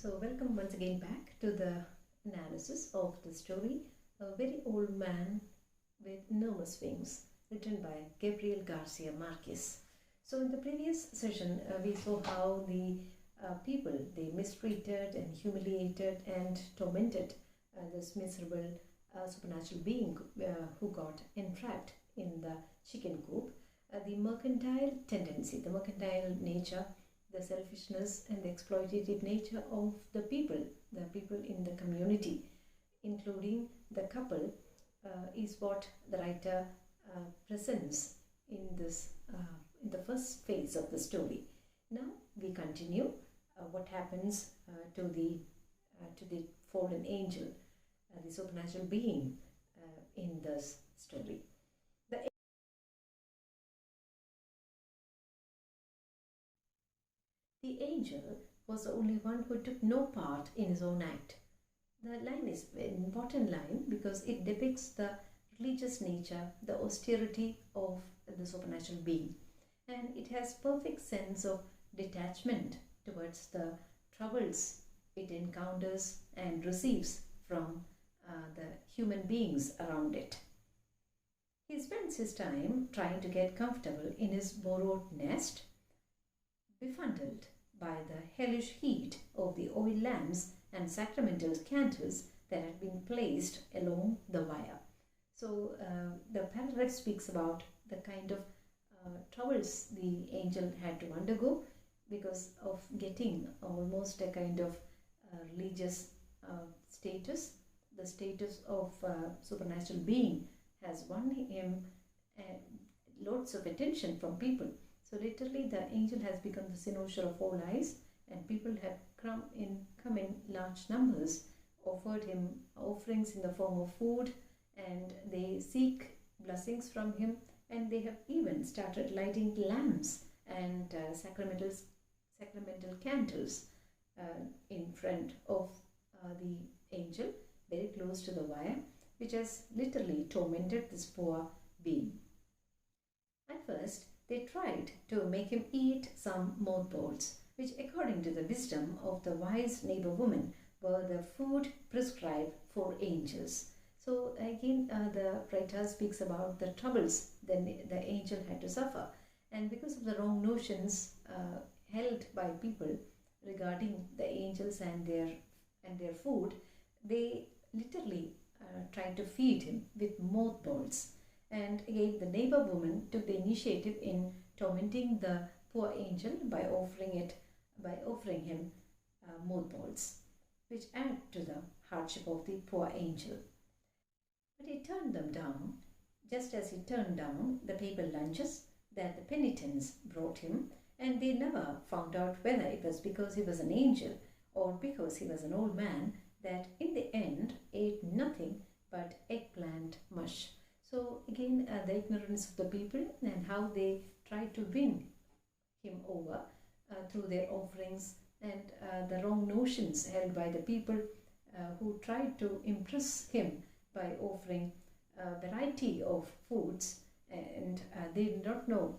So welcome once again back to the analysis of the story A Very Old Man with Enormous Wings, written by Gabriel Garcia Marquez. So in the previous session we saw how the people, they mistreated and humiliated and tormented this miserable supernatural being who got entrapped in the chicken coop. The mercantile tendency, the mercantile nature, the selfishness and the exploitative nature of the people in the community, including the couple, is what the writer presents in this in the first phase of the story. Now we continue what happens to the fallen angel, the supernatural being in this story. The angel was the only one who took no part in his own act. The line is an important line because it depicts the religious nature, the austerity of the supernatural being, and it has perfect sense of detachment towards the troubles it encounters and receives from the human beings around it. He spends his time trying to get comfortable in his borrowed nest, befuddled by the hellish heat of the oil lamps and sacramental candles that had been placed along the wire. So the paragraph speaks about the kind of troubles the angel had to undergo because of getting almost a kind of religious status. The status of supernatural being has won him lots of attention from people. So literally the angel has become the cynosure of all eyes, and people have come in large numbers, offered him offerings in the form of food, and they seek blessings from him, and they have even started lighting lamps and sacramental candles in front of the angel, very close to the wire, which has literally tormented this poor being. At first, they tried to make him eat some mothballs, which according to the wisdom of the wise neighbor woman were the food prescribed for angels. So again the writer speaks about the troubles that the angel had to suffer, and because of the wrong notions held by people regarding the angels and their food, they literally tried to feed him with mothballs. And again the neighbor woman took the initiative in tormenting the poor angel by offering him mothballs, which add to the hardship of the poor angel. But he turned them down, just as he turned down the paper lunches that the penitents brought him, and they never found out whether it was because he was an angel or because he was an old man that in the end ate nothing but eggplant mush. So again the ignorance of the people and how they tried to win him over through their offerings, and the wrong notions held by the people who tried to impress him by offering a variety of foods, and they did not know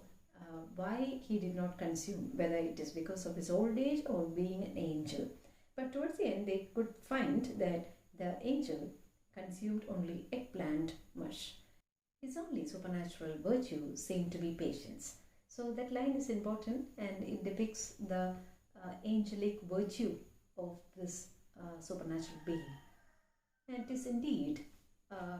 why he did not consume, whether it is because of his old age or being an angel. But towards the end they could find that the angel consumed only eggplant mush. His only supernatural virtue seemed to be patience. So that line is important, and it depicts the angelic virtue of this supernatural being. And it is indeed a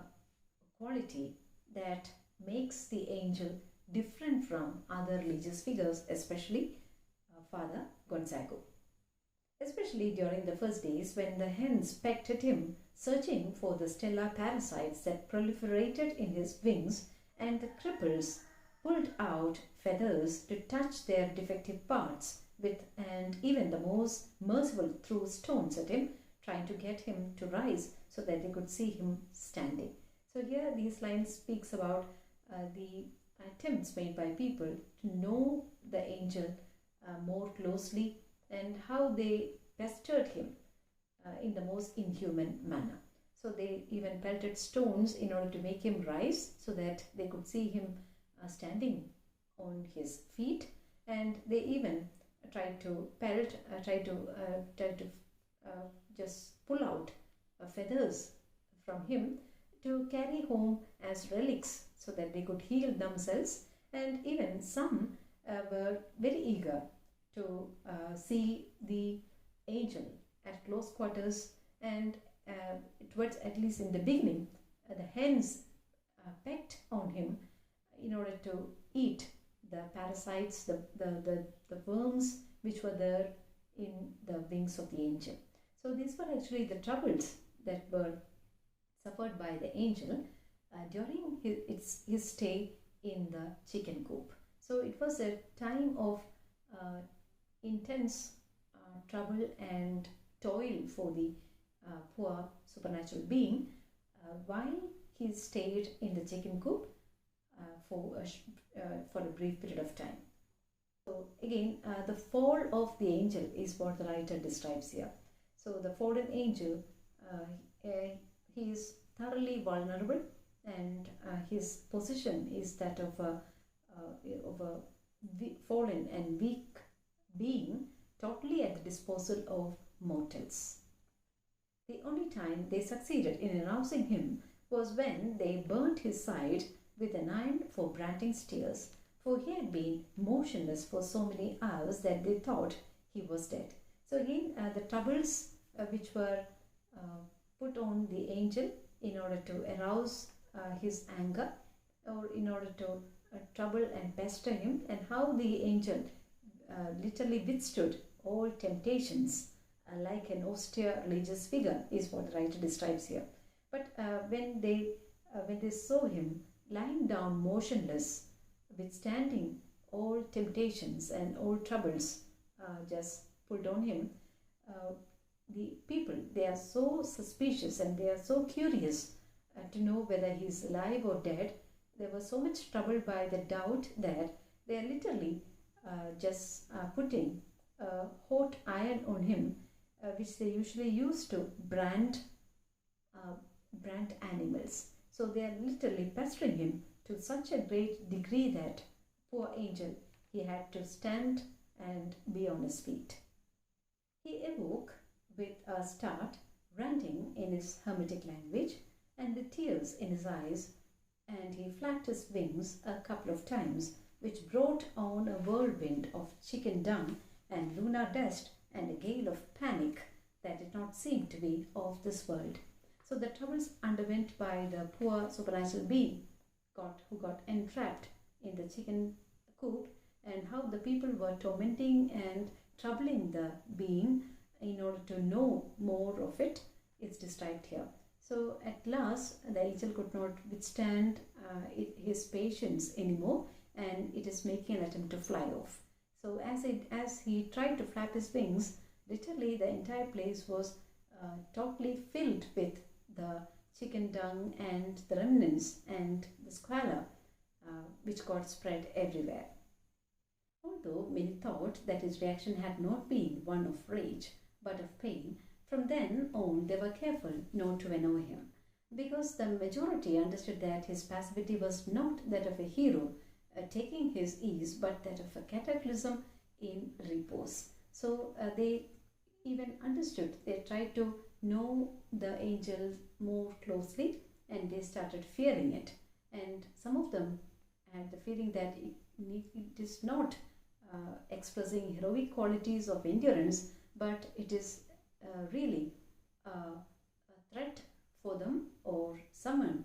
quality that makes the angel different from other religious figures, especially Father Gonzago. Especially during the first days when the hens pecked at him, searching for the stellar parasites that proliferated in his wings, and the cripples pulled out feathers to touch their defective parts with, and even the most merciful threw stones at him, trying to get him to rise so that they could see him standing. So here these lines speaks about the attempts made by people to know the angel more closely, and how they pestered him in the most inhuman manner. So they even pelted stones in order to make him rise so that they could see him standing on his feet, and they even tried to just pull out feathers from him to carry home as relics so that they could heal themselves, and even some were very eager to see the angel at close quarters, and towards, at least in the beginning, the hens pecked on him in order to eat the parasites, the worms which were there in the wings of the angel. So these were actually the troubles that were suffered by the angel during his stay in the chicken coop. So it was a time of intense trouble and toil for the poor supernatural being while he stayed in the chicken coop for a brief period of time. So again, the fall of the angel is what the writer describes here. So the fallen angel, he is thoroughly vulnerable, and his position is that of a fallen and weak being, totally at the disposal of mortals. The only time they succeeded in arousing him was when they burnt his side with an iron for branding steers, for he had been motionless for so many hours that they thought he was dead. So again, the troubles which were put on the angel in order to arouse his anger, or in order to trouble and pester him, and how the angel literally withstood all temptations like an austere religious figure is what the writer describes here. But when they saw him lying down motionless, withstanding all temptations and all troubles just pulled on him, the people, they are so suspicious and they are so curious to know whether he is alive or dead. They were so much troubled by the doubt that they are literally just putting hot iron on him, which they usually use to brand animals. So they are literally pestering him to such a great degree that poor angel, he had to stand and be on his feet. He awoke with a start, ranting in his hermetic language and with tears in his eyes, and he flapped his wings a couple of times, which brought on a whirlwind of chicken dung and lunar dust and a gale of panic that did not seem to be of this world. So the troubles underwent by the poor supernatural being who got entrapped in the chicken coop, and how the people were tormenting and troubling the being in order to know more of it, is described here. So at last the angel could not withstand his patience anymore, and it is making an attempt to fly off. So as he tried to flap his wings, literally the entire place was totally filled with the chicken dung and the remnants and the squalor which got spread everywhere. Although many thought that his reaction had not been one of rage but of pain, from then on they were careful not to annoy him, because the majority understood that his passivity was not that of a hero taking his ease, but that of a cataclysm in repose. So they even understood, they tried to know the angel more closely, and they started fearing it. And some of them had the feeling that it is not expressing heroic qualities of endurance, but it is really a threat for them, or someone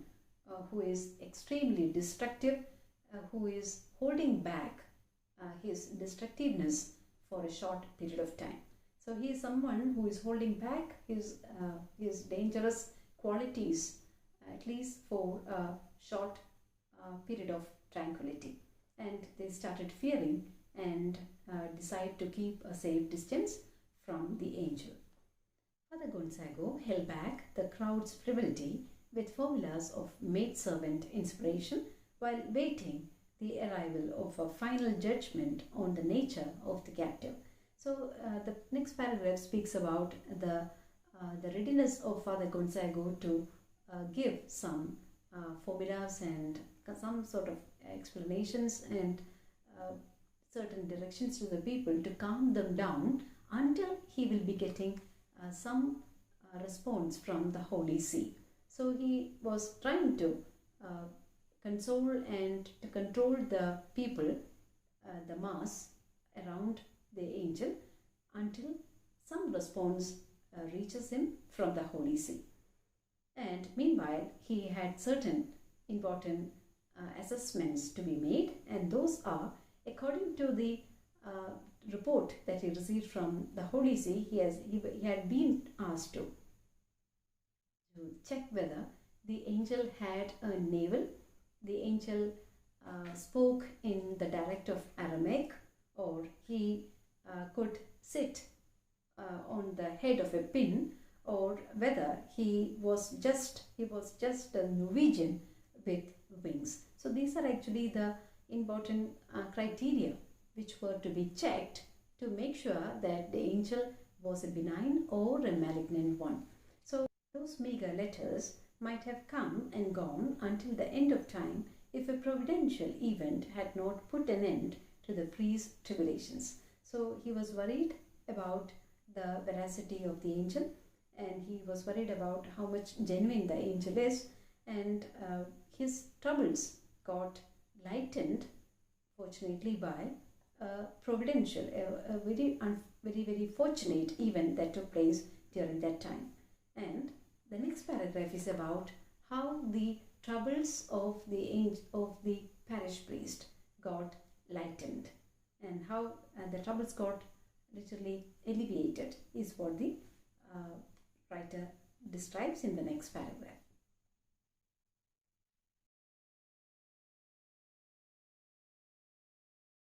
who is extremely destructive, who is holding back his destructiveness for a short period of time. So he is someone who is holding back his dangerous qualities, at least for a short period of tranquility. And they started fearing and decided to keep a safe distance from the angel. Father Gonzago held back the crowd's frivolity with formulas of maidservant inspiration while waiting the arrival of a final judgment on the nature of the captive. So the next paragraph speaks about the readiness of Father Gonzago to give some formulas and some sort of explanations and certain directions to the people to calm them down until he will be getting some response from the Holy See. So he was trying to console and to control the people, the mass around the angel, until some response reaches him from the Holy See. And meanwhile, he had certain important assessments to be made, and those are, according to the report that he received from the Holy See, he had been asked to check whether the angel had a navel, the angel spoke in the dialect of Aramaic, or he could sit on the head of a pin, or whether he was just a Norwegian with wings. So these are actually the important criteria which were to be checked to make sure that the angel was a benign or a malignant one. So those meager letters might have come and gone until the end of time if a providential event had not put an end to the priest's tribulations. So he was worried about the veracity of the angel, and he was worried about how much genuine the angel is, and his troubles got lightened, fortunately, by a providential, a very fortunate event that took place during that time. And the next paragraph is about how the troubles of the parish priest got lightened, and how the troubles got literally alleviated, is what the writer describes in the next paragraph.